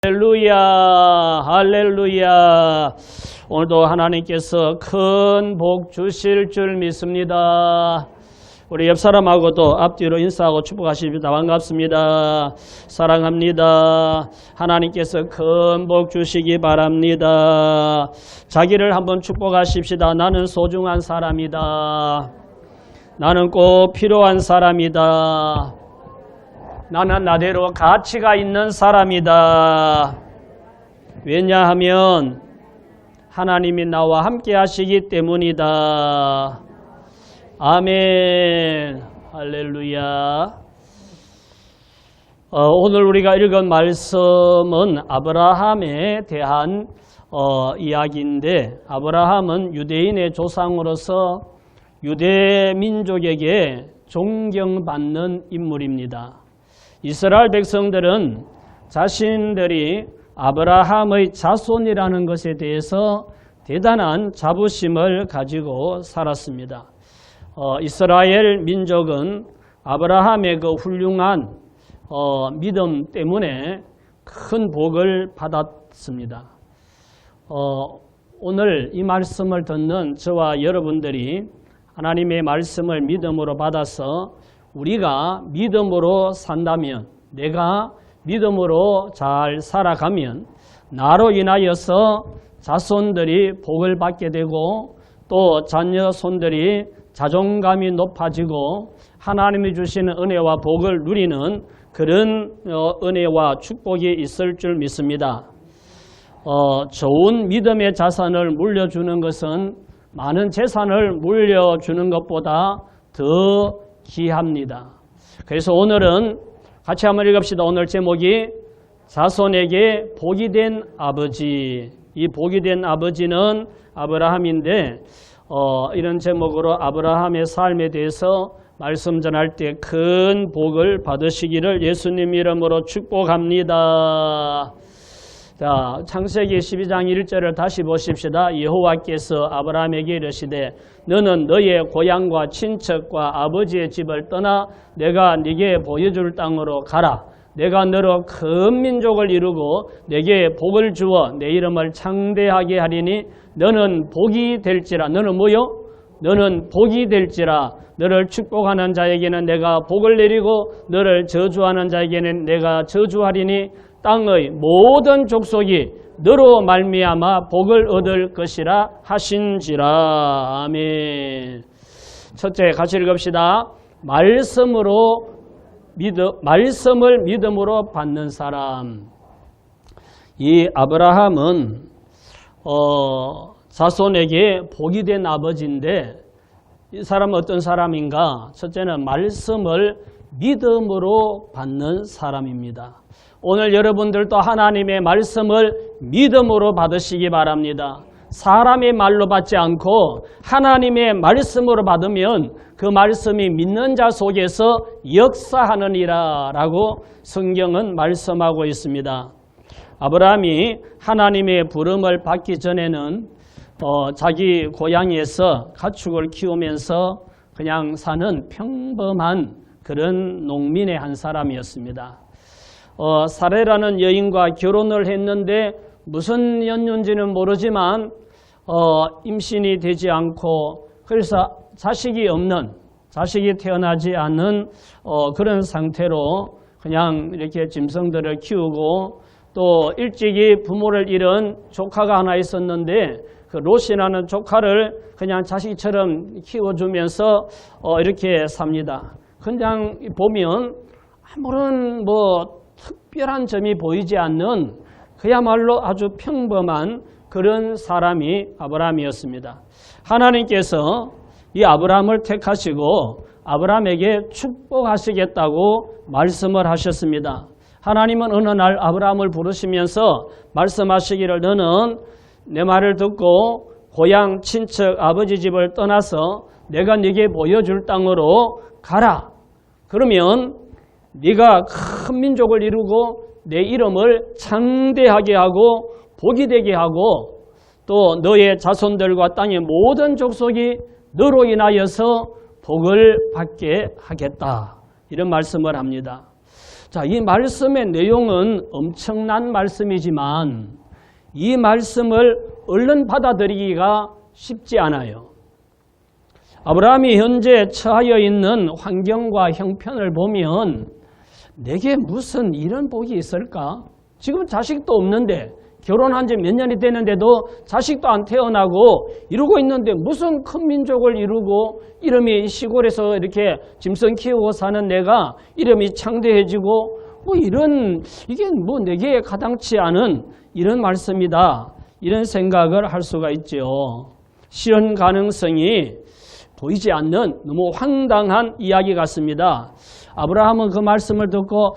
할렐루야, 할렐루야. 오늘도 하나님께서 큰 복 주실 줄 믿습니다. 우리 옆 사람하고도 앞뒤로 인사하고 축복하십니다. 반갑습니다. 사랑합니다. 하나님께서 큰 복 주시기 바랍니다. 자기를 한번 축복하십시다. 나는 소중한 사람이다. 나는 꼭 필요한 사람이다. 나는 나대로 가치가 있는 사람이다. 왜냐하면 하나님이 나와 함께 하시기 때문이다. 아멘. 할렐루야. 오늘 우리가 읽은 말씀은 아브라함에 대한 이야기인데, 아브라함은 유대인의 조상으로서 유대 민족에게 존경받는 인물입니다. 이스라엘 백성들은 자신들이 아브라함의 자손이라는 것에 대해서 대단한 자부심을 가지고 살았습니다. 이스라엘 민족은 아브라함의 그 훌륭한 믿음 때문에 큰 복을 받았습니다. 오늘 이 말씀을 듣는 저와 여러분들이 하나님의 말씀을 믿음으로 받아서 우리가 믿음으로 산다면, 내가 믿음으로 잘 살아가면 나로 인하여서 자손들이 복을 받게 되고 또 자녀손들이 자존감이 높아지고 하나님이 주시는 은혜와 복을 누리는 그런 은혜와 축복이 있을 줄 믿습니다. 좋은 믿음의 자산을 물려주는 것은 많은 재산을 물려주는 것보다 더 귀합니다. 그래서 오늘은 같이 한번 읽읍시다. 오늘 제목이 자손에게 복이 된 아버지. 이 복이 된 아버지는 아브라함인데 이런 제목으로 아브라함의 삶에 대해서 말씀 전할 때 큰 복을 받으시기를 예수님 이름으로 축복합니다. 자, 창세기 12장 1절을 다시 보십시다. 여호와께서 아브라함에게 이르시되 너는 너의 고향과 친척과 아버지의 집을 떠나 내가 네게 보여줄 땅으로 가라. 내가 너로 큰 민족을 이루고 네게 복을 주어 내 이름을 창대하게 하리니 너는 복이 될지라. 너는 뭐요? 너는 복이 될지라. 너를 축복하는 자에게는 내가 복을 내리고 너를 저주하는 자에게는 내가 저주하리니 땅의 모든 족속이 너로 말미암아 복을 얻을 것이라 하신지라. 아멘. 첫째, 같이 읽읍시다. 말씀을 믿음으로 받는 사람. 이 아브라함은 자손에게 복이 된 아버지인데 이 사람은 어떤 사람인가? 첫째는 말씀을 믿음으로 받는 사람입니다. 오늘 여러분들도 하나님의 말씀을 믿음으로 받으시기 바랍니다. 사람의 말로 받지 않고 하나님의 말씀으로 받으면 그 말씀이 믿는 자 속에서 역사하느니라 라고 성경은 말씀하고 있습니다. 아브라함이 하나님의 부름을 받기 전에는 자기 고향에서 가축을 키우면서 그냥 사는 평범한 그런 농민의 한 사람이었습니다. 사레라는 여인과 결혼을 했는데 무슨 연륜인지는 모르지만 임신이 되지 않고 그래서 자식이 태어나지 않는 그런 상태로 그냥 이렇게 짐승들을 키우고 또 일찍이 부모를 잃은 조카가 하나 있었는데 그 롯이라는 조카를 그냥 자식처럼 키워주면서 이렇게 삽니다. 그냥 보면 아무런 특별한 점이 보이지 않는 그야말로 아주 평범한 그런 사람이 아브라함이었습니다. 하나님께서 이 아브라함을 택하시고 아브라함에게 축복하시겠다고 말씀을 하셨습니다. 하나님은 어느 날 아브라함을 부르시면서 말씀하시기를 너는 내 말을 듣고 고향 친척 아버지 집을 떠나서 내가 네게 보여줄 땅으로 가라. 그러면 네가 큰 민족을 이루고 내 이름을 창대하게 하고 복이 되게 하고 또 너의 자손들과 땅의 모든 족속이 너로 인하여서 복을 받게 하겠다. 이런 말씀을 합니다. 자, 이 말씀의 내용은 엄청난 말씀이지만 이 말씀을 얼른 받아들이기가 쉽지 않아요. 아브라함이 현재 처하여 있는 환경과 형편을 보면 내게 무슨 이런 복이 있을까? 지금 자식도 없는데 결혼한 지 몇 년이 되는데도 자식도 안 태어나고 이러고 있는데 무슨 큰 민족을 이루고 이름이 시골에서 이렇게 짐승 키우고 사는 내가 이름이 창대해지고 뭐 이런 이게 뭐 내게 가당치 않은 이런 말씀이다. 이런 생각을 할 수가 있죠. 실현 가능성이 보이지 않는 너무 황당한 이야기 같습니다. 아브라함은 그 말씀을 듣고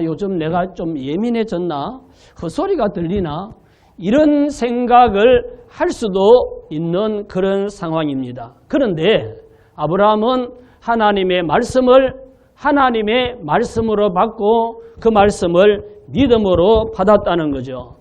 요즘 내가 좀 예민해졌나? 헛소리가 들리나? 이런 생각을 할 수도 있는 그런 상황입니다. 그런데 아브라함은 하나님의 말씀을 하나님의 말씀으로 받고 그 말씀을 믿음으로 받았다는 거죠.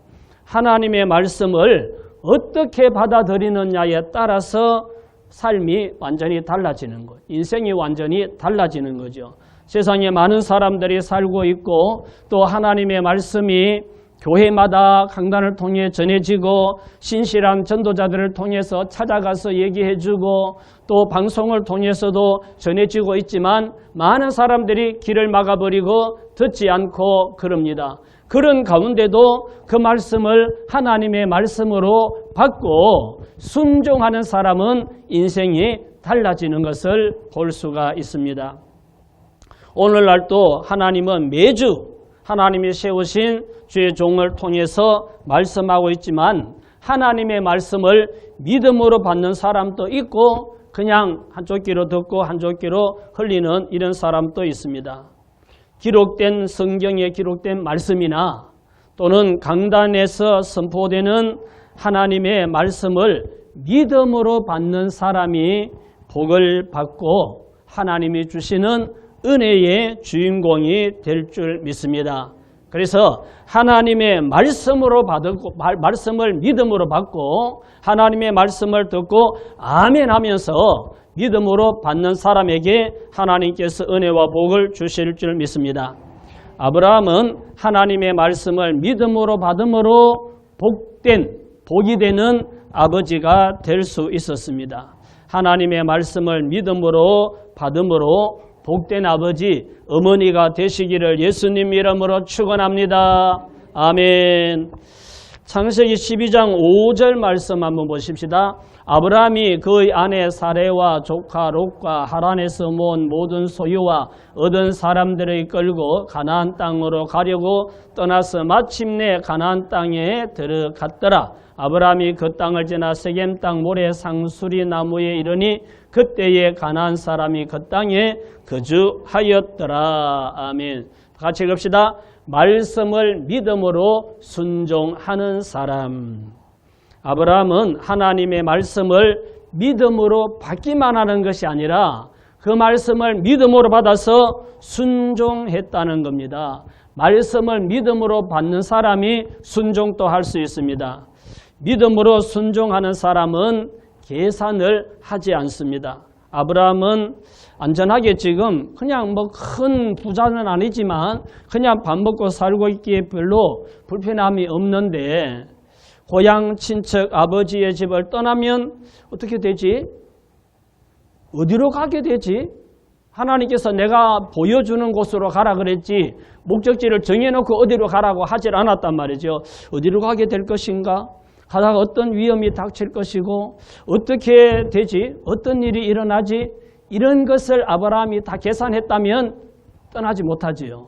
하나님의 말씀을 어떻게 받아들이느냐에 따라서 삶이 완전히 달라지는 거예요. 인생이 완전히 달라지는 거죠. 세상에 많은 사람들이 살고 있고 또 하나님의 말씀이 교회마다 강단을 통해 전해지고 신실한 전도자들을 통해서 찾아가서 얘기해주고 또 방송을 통해서도 전해지고 있지만 많은 사람들이 길을 막아버리고 듣지 않고 그럽니다. 그런 가운데도 그 말씀을 하나님의 말씀으로 받고 순종하는 사람은 인생이 달라지는 것을 볼 수가 있습니다. 오늘날도 하나님은 매주 하나님이 세우신 주의 종을 통해서 말씀하고 있지만 하나님의 말씀을 믿음으로 받는 사람도 있고 그냥 한쪽 귀로 듣고 한쪽 귀로 흘리는 이런 사람도 있습니다. 기록된 성경에 기록된 말씀이나 또는 강단에서 선포되는 하나님의 말씀을 믿음으로 받는 사람이 복을 받고 하나님이 주시는 은혜의 주인공이 될 줄 믿습니다. 그래서 하나님의 말씀을 믿음으로 받고 하나님의 말씀을 듣고 아멘 하면서 믿음으로 받는 사람에게 하나님께서 은혜와 복을 주실 줄 믿습니다. 아브라함은 하나님의 말씀을 믿음으로 받음으로 복이 되는 아버지가 될 수 있었습니다. 하나님의 말씀을 믿음으로 받음으로 복된 아버지, 어머니가 되시기를 예수님 이름으로 축원합니다. 아멘. 창세기 12장 5절 말씀 한번 보십시다. 아브라함이 그의 아내 사레와 조카 롯과 하란에서 모은 모든 소유와 얻은 사람들을 이끌고 가나안 땅으로 가려고 떠나서 마침내 가나안 땅에 들어갔더라. 아브라함이 그 땅을 지나 세겜 땅 모래 상수리 나무에 이르니 그때에 가나안 사람이 그 땅에 거주하였더라. 아멘. 같이 읽읍시다. 말씀을 믿음으로 순종하는 사람. 아브라함은 하나님의 말씀을 믿음으로 받기만 하는 것이 아니라 그 말씀을 믿음으로 받아서 순종했다는 겁니다. 말씀을 믿음으로 받는 사람이 순종도 할 수 있습니다. 믿음으로 순종하는 사람은 계산을 하지 않습니다. 아브라함은 안전하게 지금 그냥 뭐 큰 부자는 아니지만 그냥 밥 먹고 살고 있기에 별로 불편함이 없는데 고향 친척 아버지의 집을 떠나면 어떻게 되지? 어디로 가게 되지? 하나님께서 내가 보여주는 곳으로 가라 그랬지 목적지를 정해놓고 어디로 가라고 하질 않았단 말이죠. 어디로 가게 될 것인가? 가다가 어떤 위험이 닥칠 것이고 어떻게 되지? 어떤 일이 일어나지? 이런 것을 아브라함이 다 계산했다면 떠나지 못하지요.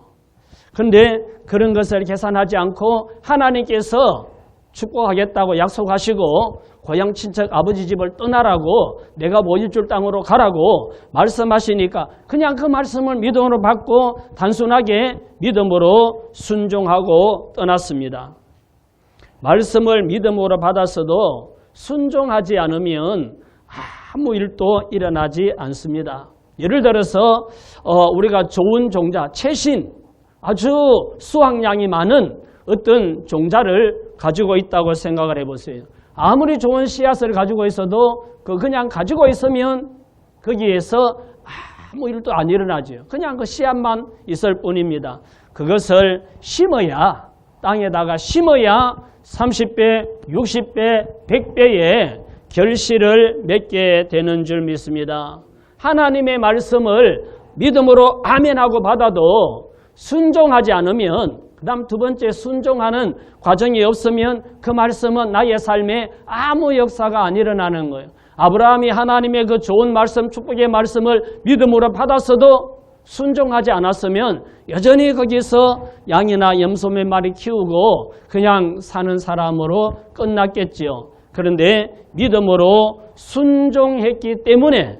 그런데 그런 것을 계산하지 않고 하나님께서 축복하겠다고 약속하시고 고향 친척 아버지 집을 떠나라고 내가 보여줄 땅으로 가라고 말씀하시니까 그냥 그 말씀을 믿음으로 받고 단순하게 믿음으로 순종하고 떠났습니다. 말씀을 믿음으로 받았어도 순종하지 않으면 아무 일도 일어나지 않습니다. 예를 들어서 우리가 좋은 종자, 채신, 아주 수확량이 많은 어떤 종자를 가지고 있다고 생각을 해보세요. 아무리 좋은 씨앗을 가지고 있어도 그냥 가지고 있으면 거기에서 아무 일도 안 일어나죠. 그냥 그 씨앗만 있을 뿐입니다. 그것을 심어야, 땅에다가 심어야 30배, 60배, 100배의 결실을 맺게 되는 줄 믿습니다. 하나님의 말씀을 믿음으로 아멘하고 받아도 순종하지 않으면, 그 다음 두 번째 순종하는 과정이 없으면 그 말씀은 나의 삶에 아무 역사가 안 일어나는 거예요. 아브라함이 하나님의 그 좋은 말씀, 축복의 말씀을 믿음으로 받았어도 순종하지 않았으면 여전히 거기서 양이나 염소 몇 마리 키우고 그냥 사는 사람으로 끝났겠지요. 그런데 믿음으로 순종했기 때문에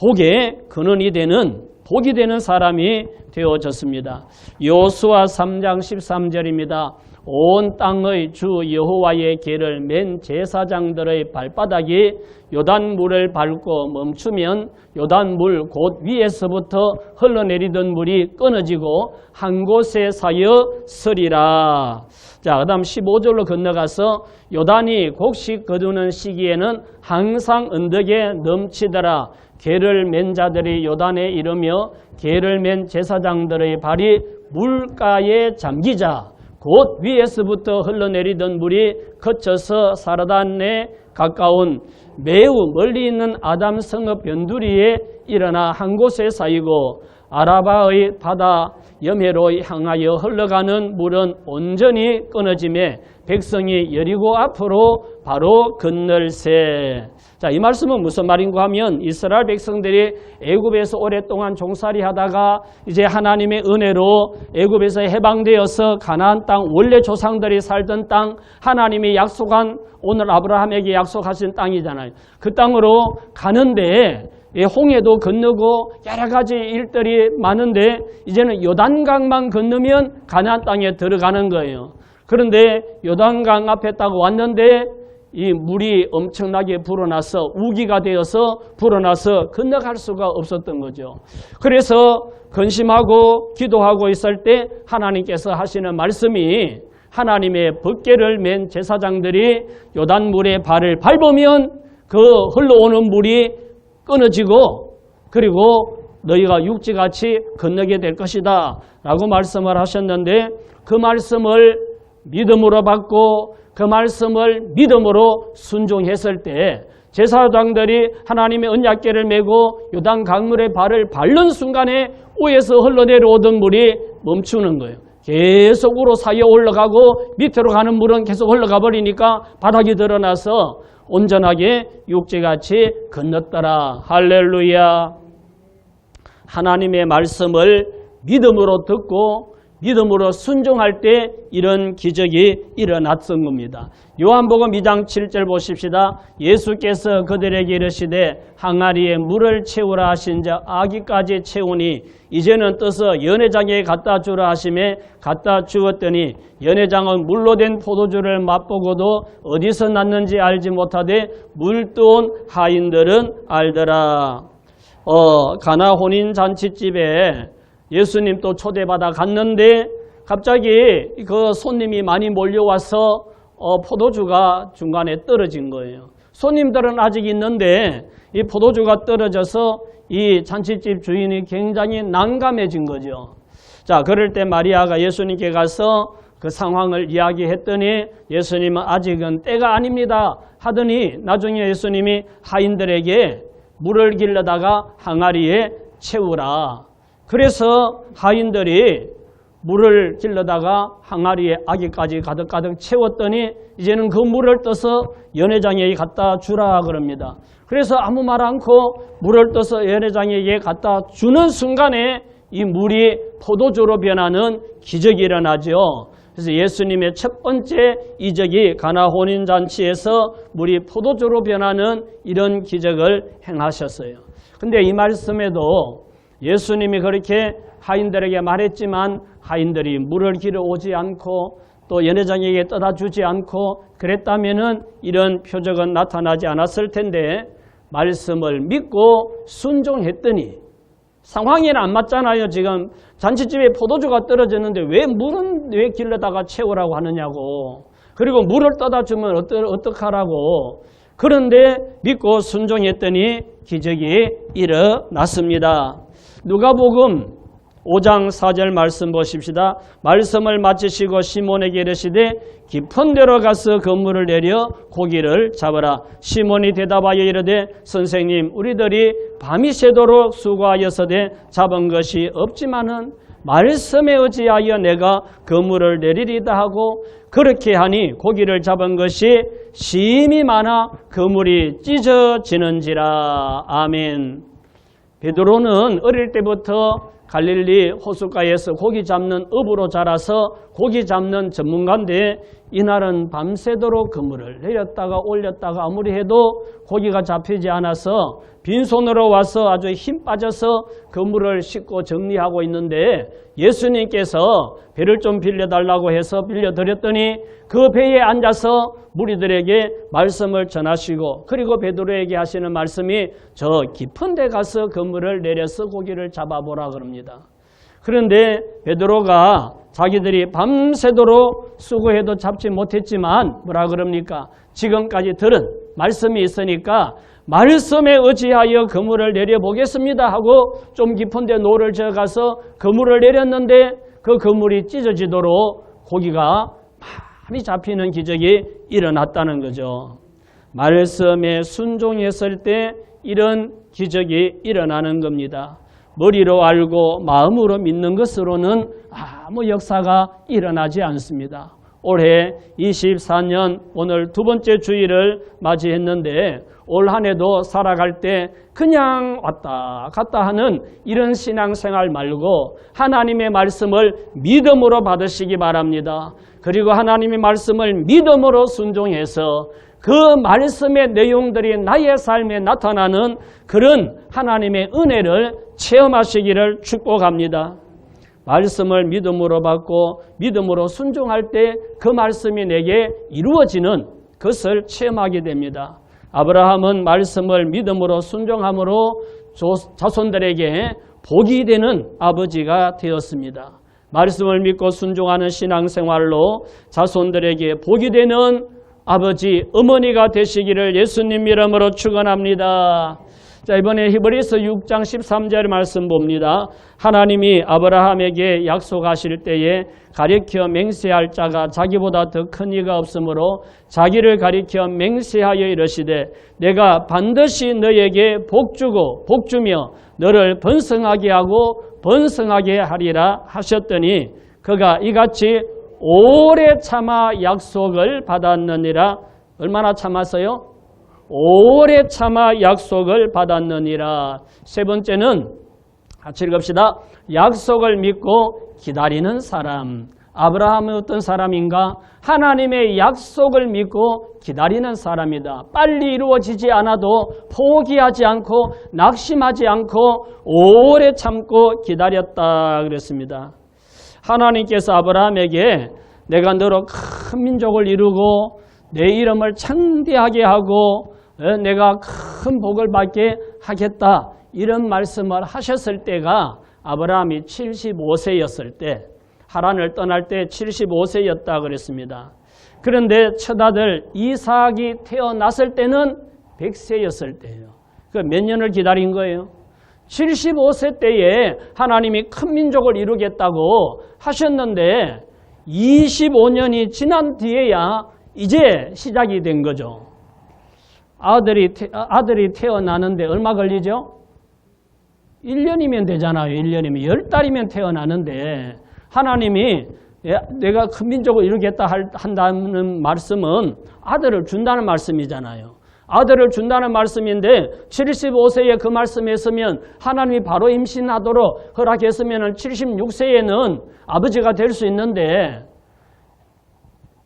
복의 근원이 되는, 복이 되는 사람이 되어졌습니다. 여호수아 3장 13절입니다. 온 땅의 주 여호와의 계를 맨 제사장들의 발바닥이 요단물을 밟고 멈추면 요단물 곧 위에서부터 흘러내리던 물이 끊어지고 한 곳에 쌓여 서리라. 자, 그 다음 15절로 건너가서 요단이 곡식 거두는 시기에는 항상 언덕에 넘치더라. 계를 맨 자들이 요단에 이르며 계를 맨 제사장들의 발이 물가에 잠기자 곧 위에서부터 흘러내리던 물이 거쳐서 사르단에 가까운 매우 멀리 있는 아담 성읍 변두리에 일어나 한 곳에 쌓이고 아라바의 바다 여매로 향하여 흘러가는 물은 온전히 끊어지매 백성이 여리고 앞으로 바로 건널세. 자, 이 말씀은 무슨 말인가 하면 이스라엘 백성들이 애굽에서 오랫동안 종살이 하다가 이제 하나님의 은혜로 애굽에서 해방되어서 가나안 땅, 원래 조상들이 살던 땅, 하나님이 약속한, 오늘 아브라함에게 약속하신 땅이잖아요. 그 땅으로 가는데 홍해도 건너고 여러 가지 일들이 많은데 이제는 요단강만 건너면 가나안 땅에 들어가는 거예요. 그런데 요단강 앞에 딱 왔는데 이 물이 엄청나게 불어나서 우기가 되어서 불어나서 건너갈 수가 없었던 거죠. 그래서 근심하고 기도하고 있을 때 하나님께서 하시는 말씀이, 하나님의 법궤를 맨 제사장들이 요단물에 발을 밟으면 그 흘러오는 물이 끊어지고 그리고 너희가 육지같이 건너게 될 것이다 라고 말씀을 하셨는데, 그 말씀을 믿음으로 받고 그 말씀을 믿음으로 순종했을 때 제사장들이 하나님의 언약궤를 메고 요단 강물의 발을 밟는 순간에 위에서 흘러내려오던 물이 멈추는 거예요. 계속 우로 사이에 올라가고 밑으로 가는 물은 계속 흘러가 버리니까 바닥이 드러나서 온전하게 육지같이 건넜더라. 할렐루야. 하나님의 말씀을 믿음으로 듣고 믿음으로 순종할 때 이런 기적이 일어났던 겁니다. 요한복음 2장 7절 보십시다. 예수께서 그들에게 이르시되 항아리에 물을 채우라 하신 자 아기까지 채우니 이제는 떠서 연회장에 갖다 주라 하심에 갖다 주었더니 연회장은 물로 된 포도주를 맛보고도 어디서 났는지 알지 못하되 물 뜨온 하인들은 알더라. 가나 혼인잔치집에 예수님 또 초대받아 갔는데 갑자기 그 손님이 많이 몰려와서 포도주가 중간에 떨어진 거예요. 손님들은 아직 있는데 이 포도주가 떨어져서 이 잔치집 주인이 굉장히 난감해진 거죠. 자, 그럴 때 마리아가 예수님께 가서 그 상황을 이야기했더니 예수님은 아직은 때가 아닙니다 하더니 나중에 예수님이 하인들에게 물을 길러다가 항아리에 채우라. 그래서 하인들이 물을 길러다가 항아리에 아기까지 가득가득 채웠더니 이제는 그 물을 떠서 연회장에게 갖다 주라 그럽니다. 그래서 아무 말 않고 물을 떠서 연회장에게 갖다 주는 순간에 이 물이 포도주로 변하는 기적이 일어나죠. 그래서 예수님의 첫 번째 이적이 가나 혼인잔치에서 물이 포도주로 변하는 이런 기적을 행하셨어요. 근데 이 말씀에도 예수님이 그렇게 하인들에게 말했지만 하인들이 물을 길어오지 않고 또 연회장에게 떠다 주지 않고 그랬다면은 이런 표적은 나타나지 않았을 텐데 말씀을 믿고 순종했더니 상황에는 안 맞잖아요. 지금 잔치집에 포도주가 떨어졌는데 왜 물은 왜 길러다가 채우라고 하느냐고. 그리고 물을 떠다 주면 어떡하라고. 그런데 믿고 순종했더니 기적이 일어났습니다. 누가복음 5장 4절 말씀 보십시다. 말씀을 마치시고 시몬에게 이르시되 깊은 데로 가서 그물을 내려 고기를 잡으라. 시몬이 대답하여 이르되 선생님 우리들이 밤이 새도록 수고하여서되 잡은 것이 없지만은 말씀에 의지하여 내가 그물을 내리리다 하고 그렇게 하니 고기를 잡은 것이 심히 많아 그물이 찢어지는지라. 아멘. 베드로는 어릴 때부터 갈릴리 호숫가에서 고기 잡는 어부로 자라서 고기 잡는 전문가인데 이날은 밤새도록 그물을 내렸다가 올렸다가 아무리 해도 고기가 잡히지 않아서 빈손으로 와서 아주 힘 빠져서 그물을 씻고 정리하고 있는데 예수님께서 배를 좀 빌려달라고 해서 빌려드렸더니 그 배에 앉아서 무리들에게 말씀을 전하시고 그리고 베드로에게 하시는 말씀이 저 깊은 데 가서 그물을 내려서 고기를 잡아보라 그럽니다. 그런데 베드로가 자기들이 밤새도록 수고해도 잡지 못했지만 뭐라 그럽니까? 지금까지 들은 말씀이 있으니까 말씀에 의지하여 그물을 내려보겠습니다 하고 좀 깊은 데 노를 저어가서 그물을 내렸는데 그 그물이 찢어지도록 고기가 많이 잡히는 기적이 일어났다는 거죠. 말씀에 순종했을 때 이런 기적이 일어나는 겁니다. 머리로 알고 마음으로 믿는 것으로는 아무 역사가 일어나지 않습니다. 올해 24년 오늘 두 번째 주일을 맞이했는데 올 한 해도 살아갈 때 그냥 왔다 갔다 하는 이런 신앙생활 말고 하나님의 말씀을 믿음으로 받으시기 바랍니다. 그리고 하나님의 말씀을 믿음으로 순종해서 그 말씀의 내용들이 나의 삶에 나타나는 그런 하나님의 은혜를 체험하시기를 축복합니다. 말씀을 믿음으로 받고 믿음으로 순종할 때 그 말씀이 내게 이루어지는 것을 체험하게 됩니다. 아브라함은 말씀을 믿음으로 순종함으로 자손들에게 복이 되는 아버지가 되었습니다. 말씀을 믿고 순종하는 신앙생활로 자손들에게 복이 되는 아버지, 어머니가 되시기를 예수님 이름으로 축원합니다. 자, 이번에 히브리서 6장 13절 말씀 봅니다. 하나님이 아브라함에게 약속하실 때에 가리켜 맹세할 자가 자기보다 더 큰 이가 없으므로 자기를 가리켜 맹세하여 이르시되 내가 반드시 너에게 복주고 복주며 너를 번성하게 하고 번성하게 하리라 하셨더니 그가 이같이 오래 참아 약속을 받았느니라. 얼마나 참았어요? 오래 참아 약속을 받았느니라. 세 번째는 같이 읽읍시다. 약속을 믿고 기다리는 사람. 아브라함은 어떤 사람인가? 하나님의 약속을 믿고 기다리는 사람이다. 빨리 이루어지지 않아도 포기하지 않고 낙심하지 않고 오래 참고 기다렸다 그랬습니다. 하나님께서 아브라함에게 내가 너로 큰 민족을 이루고 내 이름을 창대하게 하고 내가 큰 복을 받게 하겠다 이런 말씀을 하셨을 때가 아브라함이 75세였을 때 하란을 떠날 때 75세였다 그랬습니다. 그런데 첫아들 이삭이 태어났을 때는 100세였을 때예요. 그 몇 년을 기다린 거예요? 75세 때에 하나님이 큰 민족을 이루겠다고 하셨는데 25년이 지난 뒤에야 이제 시작이 된 거죠. 아들이 태어나는데 얼마 걸리죠? 1년이면 되잖아요. 1년이면 10달이면 태어나는데 하나님이 내가 큰 민족을 이루겠다 한다는 말씀은 아들을 준다는 말씀이잖아요. 아들을 준다는 말씀인데 75세에 그 말씀했으면 하나님이 바로 임신하도록 허락했으면 76세에는 아버지가 될 수 있는데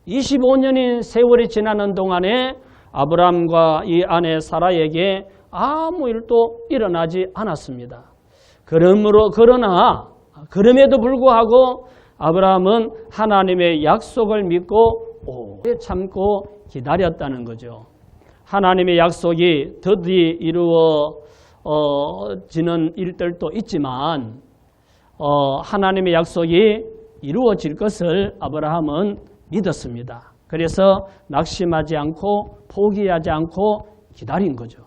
25년인 세월이 지나는 동안에 아브라함과 이 아내 사라에게 아무 일도 일어나지 않았습니다. 그럼에도 불구하고 아브라함은 하나님의 약속을 믿고 오래 참고 기다렸다는 거죠. 하나님의 약속이 드디어 이루어지는 일들도 있지만 하나님의 약속이 이루어질 것을 아브라함은 믿었습니다. 그래서 낙심하지 않고 포기하지 않고 기다린 거죠.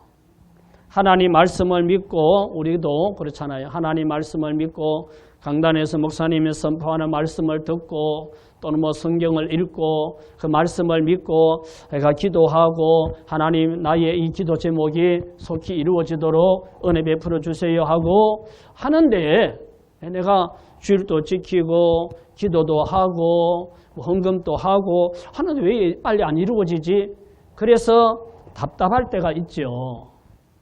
하나님 말씀을 믿고 우리도 그렇잖아요. 하나님 말씀을 믿고 강단에서 목사님이 선포하는 말씀을 듣고 또는 뭐 성경을 읽고 그 말씀을 믿고 내가 기도하고 하나님 나의 이 기도 제목이 속히 이루어지도록 은혜 베풀어 주세요 하고 하는데 내가 주일도 지키고 기도도 하고 헌금도 하고 하는데 왜 빨리 안 이루어지지? 그래서 답답할 때가 있죠.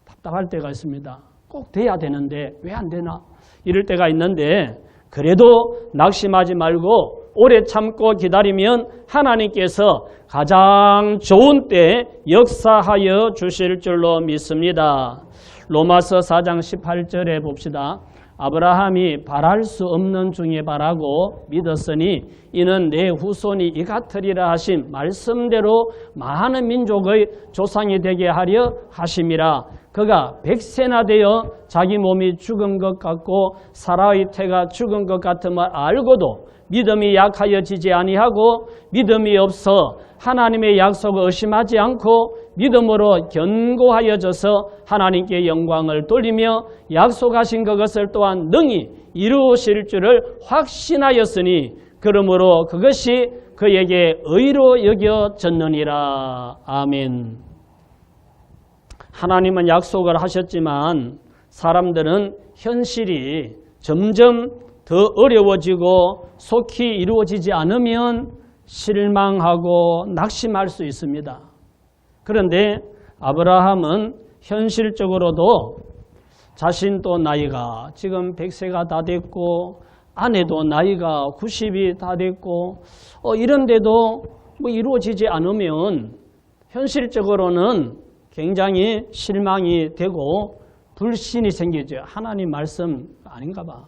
답답할 때가 있습니다. 꼭 돼야 되는데 왜 안 되나? 이럴 때가 있는데 그래도 낙심하지 말고 오래 참고 기다리면 하나님께서 가장 좋은 때 역사하여 주실 줄로 믿습니다. 로마서 4장 18절에 봅시다. 아브라함이 바랄 수 없는 중에 바라고 믿었으니 이는 내 후손이 이 같으리라 하신 말씀대로 많은 민족의 조상이 되게 하려 하심이라. 그가 100세나 되어 자기 몸이 죽은 것 같고 사라의 태가 죽은 것 같음을 알고도 믿음이 약하여지지 아니하고 믿음이 없어 하나님의 약속을 의심하지 않고 믿음으로 견고하여져서 하나님께 영광을 돌리며 약속하신 그것을 또한 능히 이루실 줄을 확신하였으니 그러므로 그것이 그에게 의로 여겨졌느니라. 아멘. 하나님은 약속을 하셨지만 사람들은 현실이 점점 더 어려워지고 속히 이루어지지 않으면 실망하고 낙심할 수 있습니다. 그런데 아브라함은 현실적으로도 자신도 나이가 지금 100세가 다 됐고 아내도 나이가 90이 다 됐고 이런데도 뭐 이루어지지 않으면 현실적으로는 굉장히 실망이 되고 불신이 생기죠. 하나님 말씀 아닌가 봐.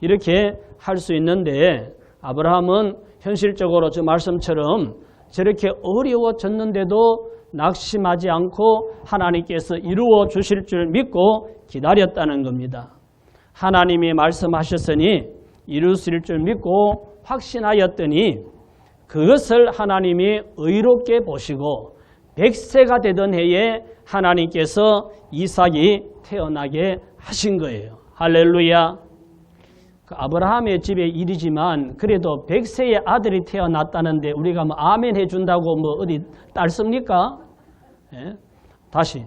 이렇게 할 수 있는데 아브라함은 현실적으로 저 말씀처럼 저렇게 어려워졌는데도 낙심하지 않고 하나님께서 이루어 주실 줄 믿고 기다렸다는 겁니다. 하나님이 말씀하셨으니 이루실 줄 믿고 확신하였더니 그것을 하나님이 의롭게 보시고 100세가 되던 해에 하나님께서 이삭이 태어나게 하신 거예요. 할렐루야. 그 아브라함의 집의 일이지만 그래도 100세의 아들이 태어났다는데 우리가 뭐 아멘 해준다고 뭐 어디 딸습니까? 예? 다시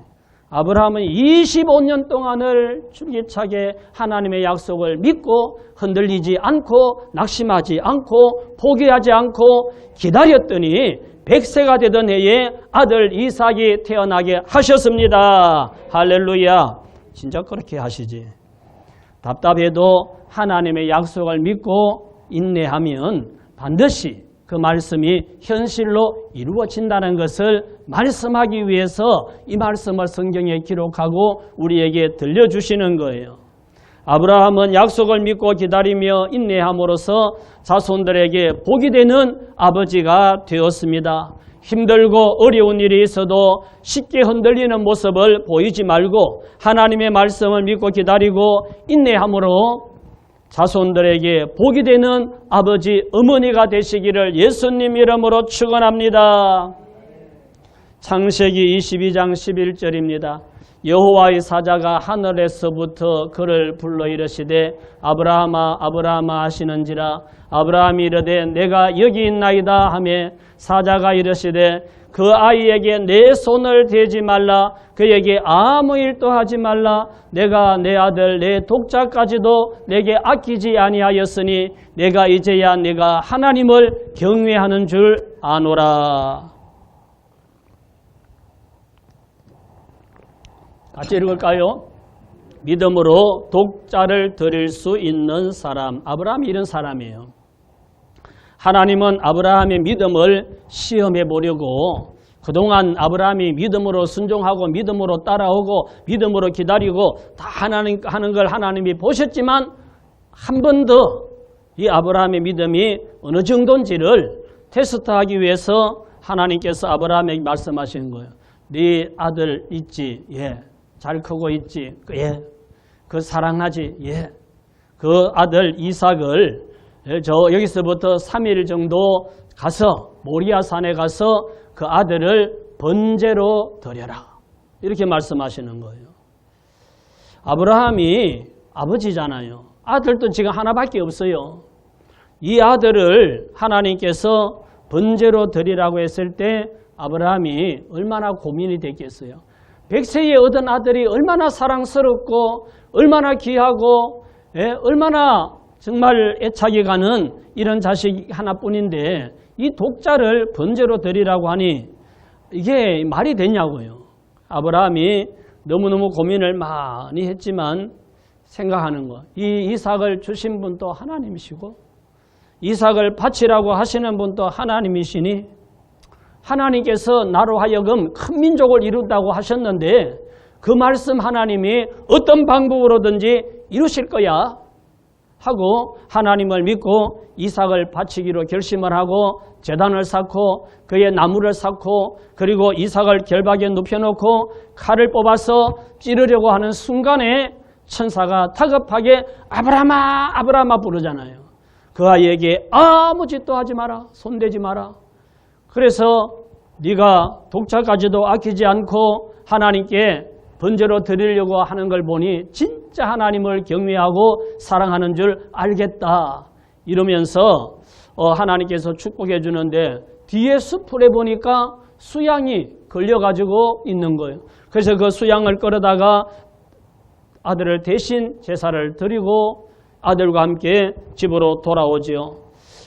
아브라함은 25년 동안을 줄기차게 하나님의 약속을 믿고 흔들리지 않고 낙심하지 않고 포기하지 않고 기다렸더니 100세가 되던 해에 아들 이삭이 태어나게 하셨습니다. 할렐루야. 진짜 그렇게 하시지. 답답해도 하나님의 약속을 믿고 인내하면 반드시 그 말씀이 현실로 이루어진다는 것을 말씀하기 위해서 이 말씀을 성경에 기록하고 우리에게 들려주시는 거예요. 아브라함은 약속을 믿고 기다리며 인내함으로써 자손들에게 복이 되는 아버지가 되었습니다. 힘들고 어려운 일이 있어도 쉽게 흔들리는 모습을 보이지 말고 하나님의 말씀을 믿고 기다리고 인내함으로 자손들에게 복이 되는 아버지, 어머니가 되시기를 예수님 이름으로 축원합니다. 창세기 22장 11절입니다. 여호와의 사자가 하늘에서부터 그를 불러 이르시되 아브라함아 아브라함아 하시는지라. 아브라함이 이르되 내가 여기 있나이다 하며 사자가 이르시되 그 아이에게 내 손을 대지 말라. 그에게 아무 일도 하지 말라. 내가 내 아들 내 독자까지도 내게 아끼지 아니하였으니 내가 이제야 내가 하나님을 경외하는 줄 아노라. 같이 읽을까요? 믿음으로 독자를 드릴 수 있는 사람. 아브라함이 이런 사람이에요. 하나님은 아브라함의 믿음을 시험해 보려고 그동안 아브라함이 믿음으로 순종하고 믿음으로 따라오고 믿음으로 기다리고 다 하나님 하는 걸 하나님이 보셨지만 한 번 더 이 아브라함의 믿음이 어느 정도인지를 테스트하기 위해서 하나님께서 아브라함에게 말씀하시는 거예요. 네 아들 있지? 예. 잘 크고 있지? 예. 그 사랑하지? 예. 그 아들 이삭을 여기서부터 3일 정도 가서 모리아 산에 가서 그 아들을 번제로 드려라. 이렇게 말씀하시는 거예요. 아브라함이 아버지잖아요. 아들도 지금 하나밖에 없어요. 이 아들을 하나님께서 번제로 드리라고 했을 때 아브라함이 얼마나 고민이 됐겠어요. 100세에 얻은 아들이 얼마나 사랑스럽고 얼마나 귀하고 얼마나 정말 애착이 가는 이런 자식 하나뿐인데 이 독자를 번제로 드리라고 하니 이게 말이 되냐고요. 아브라함이 너무너무 고민을 많이 했지만 생각하는 거. 이 이삭을 주신 분도 하나님이시고 이삭을 바치라고 하시는 분도 하나님이시니 하나님께서 나로 하여금 큰 민족을 이룬다고 하셨는데 그 말씀 하나님이 어떤 방법으로든지 이루실 거야 하고 하나님을 믿고 이삭을 바치기로 결심을 하고 제단을 쌓고 그의 나무를 쌓고 그리고 이삭을 결박에 눕혀놓고 칼을 뽑아서 찌르려고 하는 순간에 천사가 다급하게 아브라함아 아브라함아 부르잖아요. 그 아이에게 아무 짓도 하지 마라. 손대지 마라. 그래서 네가 독자까지도 아끼지 않고 하나님께 번제로 드리려고 하는 걸 보니 진짜 하나님을 경외하고 사랑하는 줄 알겠다. 이러면서 하나님께서 축복해 주는데 뒤에 수풀에 보니까 수양이 걸려가지고 있는 거예요. 그래서 그 수양을 끌어다가 아들을 대신 제사를 드리고 아들과 함께 집으로 돌아오지요.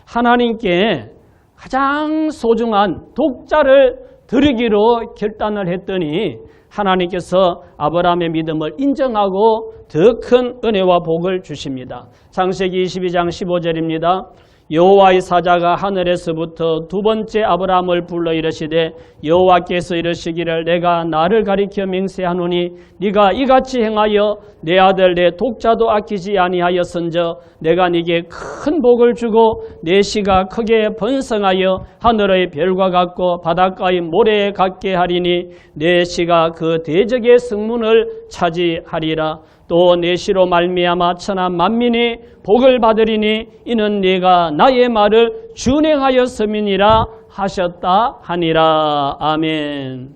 하나님께 가장 소중한 독자를 드리기로 결단을 했더니 하나님께서 아브라함의 믿음을 인정하고 더 큰 은혜와 복을 주십니다. 창세기 22장 15절입니다. 여호와의 사자가 하늘에서부터 두 번째 아브라함을 불러 이르시되 여호와께서 이르시기를 내가 나를 가리켜 맹세하노니 네가 이같이 행하여 내 아들 내 독자도 아끼지 아니하였은저 내가 네게 큰 복을 주고 내 씨가 크게 번성하여 하늘의 별과 같고 바닷가의 모래에 같게 하리니 내 씨가 그 대적의 성문을 차지하리라. 또 내 씨로 말미암아 천하 만민이 복을 받으리니 이는 네가 나의 말을 준행하였음이니라 하셨다 하니라. 아멘.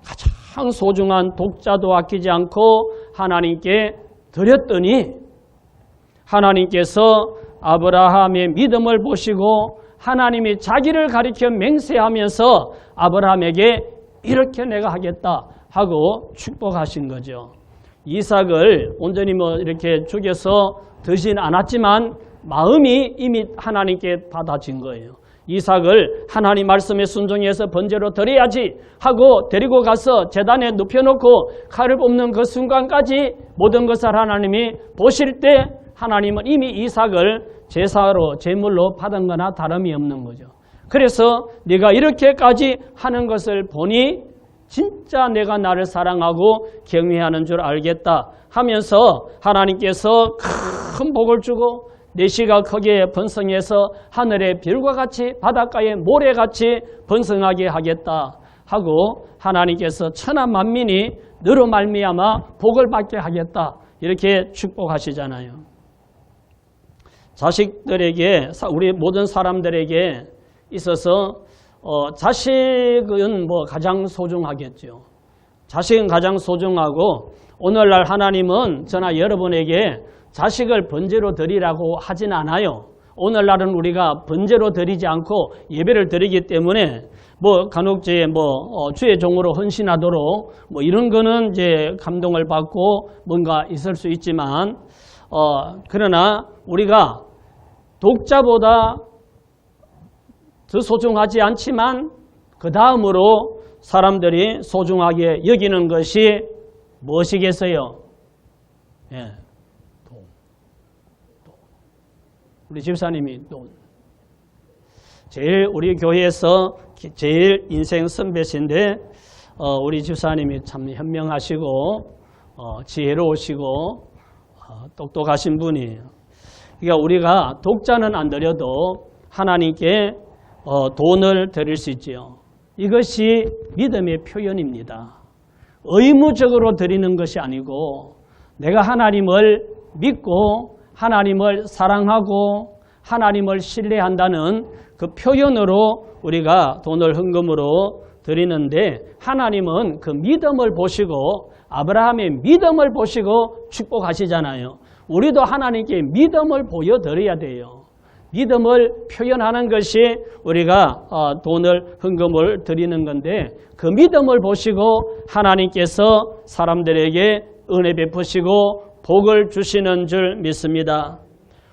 가장 소중한 독자도 아끼지 않고 하나님께 드렸더니 하나님께서 아브라함의 믿음을 보시고 하나님이 자기를 가리켜 맹세하면서 아브라함에게 이렇게 내가 하겠다 하고 축복하신 거죠. 이삭을 온전히 이렇게 죽여서 드진 않았지만 마음이 이미 하나님께 받아진 거예요. 이삭을 하나님 말씀에 순종해서 번제로 드려야지 하고 데리고 가서 제단에 눕혀놓고 칼을 뽑는 그 순간까지 모든 것을 하나님이 보실 때 하나님은 이미 이삭을 제사로 제물로 받은 거나 다름이 없는 거죠. 그래서 네가 이렇게까지 하는 것을 보니 진짜 내가 나를 사랑하고 경외하는 줄 알겠다 하면서 하나님께서 큰 복을 주고 내 씨가 크게 번성해서 하늘의 별과 같이 바닷가의 모래같이 번성하게 하겠다 하고 하나님께서 천하 만민이 너로 말미암아 복을 받게 하겠다 이렇게 축복하시잖아요. 자식들에게 우리 모든 사람들에게 있어서 자식은 가장 소중하겠죠. 자식은 가장 소중하고 오늘날 하나님은 저나 여러분에게 자식을 번제로 드리라고 하진 않아요. 오늘날은 우리가 번제로 드리지 않고 예배를 드리기 때문에 간혹 주의 종으로 헌신하도록 이런 거는 이제 감동을 받고 뭔가 있을 수 있지만 그러나 우리가 독자보다 더 소중하지 않지만 그 다음으로 사람들이 소중하게 여기는 것이 무엇이겠어요? 예, 돈. 우리 집사님이 돈. 제일 우리 교회에서 제일 인생 선배신데 우리 집사님이 참 현명하시고 지혜로우시고 똑똑하신 분이에요. 그러니까 우리가 독자는 안 드려도 하나님께 돈을 드릴 수 있지요. 이것이 믿음의 표현입니다. 의무적으로 드리는 것이 아니고 내가 하나님을 믿고 하나님을 사랑하고 하나님을 신뢰한다는 그 표현으로 우리가 돈을 헌금으로 드리는데 하나님은 그 믿음을 보시고 아브라함의 믿음을 보시고 축복하시잖아요. 우리도 하나님께 믿음을 보여드려야 돼요. 믿음을 표현하는 것이 우리가 돈을 헌금을 드리는 건데 그 믿음을 보시고 하나님께서 사람들에게 은혜 베푸시고 복을 주시는 줄 믿습니다.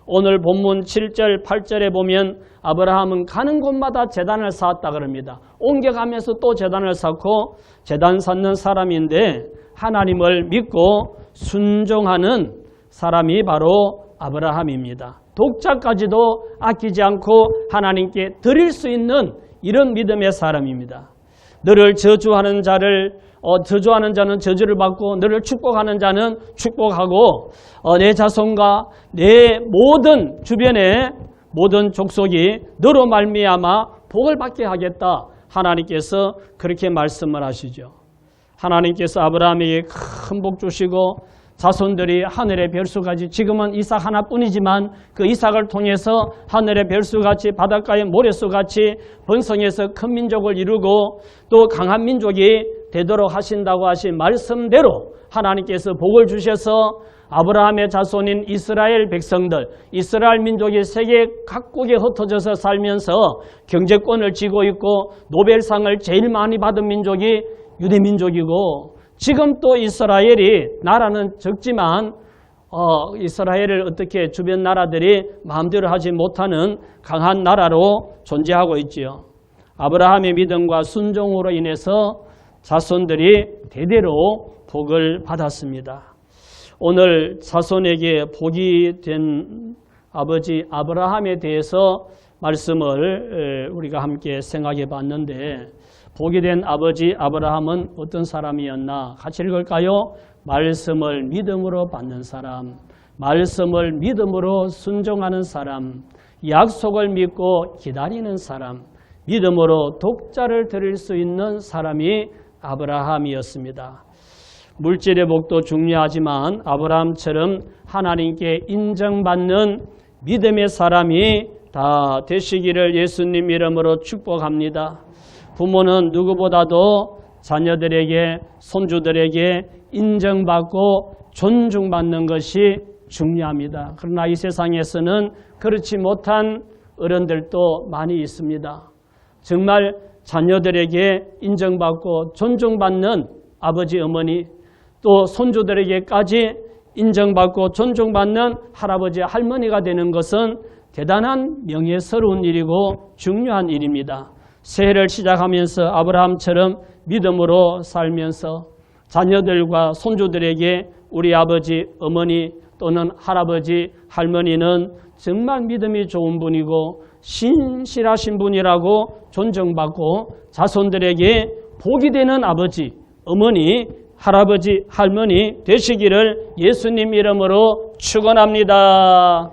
오늘 본문 7절 8절에 보면 아브라함은 가는 곳마다 제단을 쌓았다 그럽니다. 옮겨가면서 또 제단을 쌓고 제단 쌓는 사람인데 하나님을 믿고 순종하는 사람이 바로 아브라함입니다. 독자까지도 아끼지 않고 하나님께 드릴 수 있는 이런 믿음의 사람입니다. 너를 저주하는 자는 저주를 받고 너를 축복하는 자는 축복하고 내 자손과 내 모든 주변의 모든 족속이 너로 말미암아 복을 받게 하겠다. 하나님께서 그렇게 말씀을 하시죠. 하나님께서 아브라함에게 큰 복 주시고 자손들이 하늘의 별수같이 지금은 이삭 하나뿐이지만 그 이삭을 통해서 하늘의 별수같이 바닷가의 모래수같이 번성해서 큰 민족을 이루고 또 강한 민족이 되도록 하신다고 하신 말씀대로 하나님께서 복을 주셔서 아브라함의 자손인 이스라엘 백성들, 이스라엘 민족이 세계 각국에 흩어져서 살면서 경제권을 쥐고 있고 노벨상을 제일 많이 받은 민족이 유대민족이고 지금 또 이스라엘이 나라는 적지만 이스라엘을 어떻게 주변 나라들이 마음대로 하지 못하는 강한 나라로 존재하고 있지요. 아브라함의 믿음과 순종으로 인해서 자손들이 대대로 복을 받았습니다. 오늘 자손에게 복이 된 아버지 아브라함에 대해서 말씀을 우리가 함께 생각해 봤는데 복이 된 아버지 아브라함은 어떤 사람이었나? 같이 읽을까요? 말씀을 믿음으로 받는 사람, 말씀을 믿음으로 순종하는 사람, 약속을 믿고 기다리는 사람, 믿음으로 독자를 드릴 수 있는 사람이 아브라함이었습니다. 물질의 복도 중요하지만 아브라함처럼 하나님께 인정받는 믿음의 사람이 다 되시기를 예수님 이름으로 축복합니다. 부모는 누구보다도 자녀들에게, 손주들에게 인정받고 존중받는 것이 중요합니다. 그러나 이 세상에서는 그렇지 못한 어른들도 많이 있습니다. 정말 자녀들에게 인정받고 존중받는 아버지, 어머니, 또 손주들에게까지 인정받고 존중받는 할아버지, 할머니가 되는 것은 대단한 명예스러운 일이고 중요한 일입니다. 새해를 시작하면서 아브라함처럼 믿음으로 살면서 자녀들과 손주들에게 우리 아버지, 어머니 또는 할아버지, 할머니는 정말 믿음이 좋은 분이고 신실하신 분이라고 존중받고 자손들에게 복이 되는 아버지, 어머니, 할아버지, 할머니 되시기를 예수님 이름으로 축원합니다.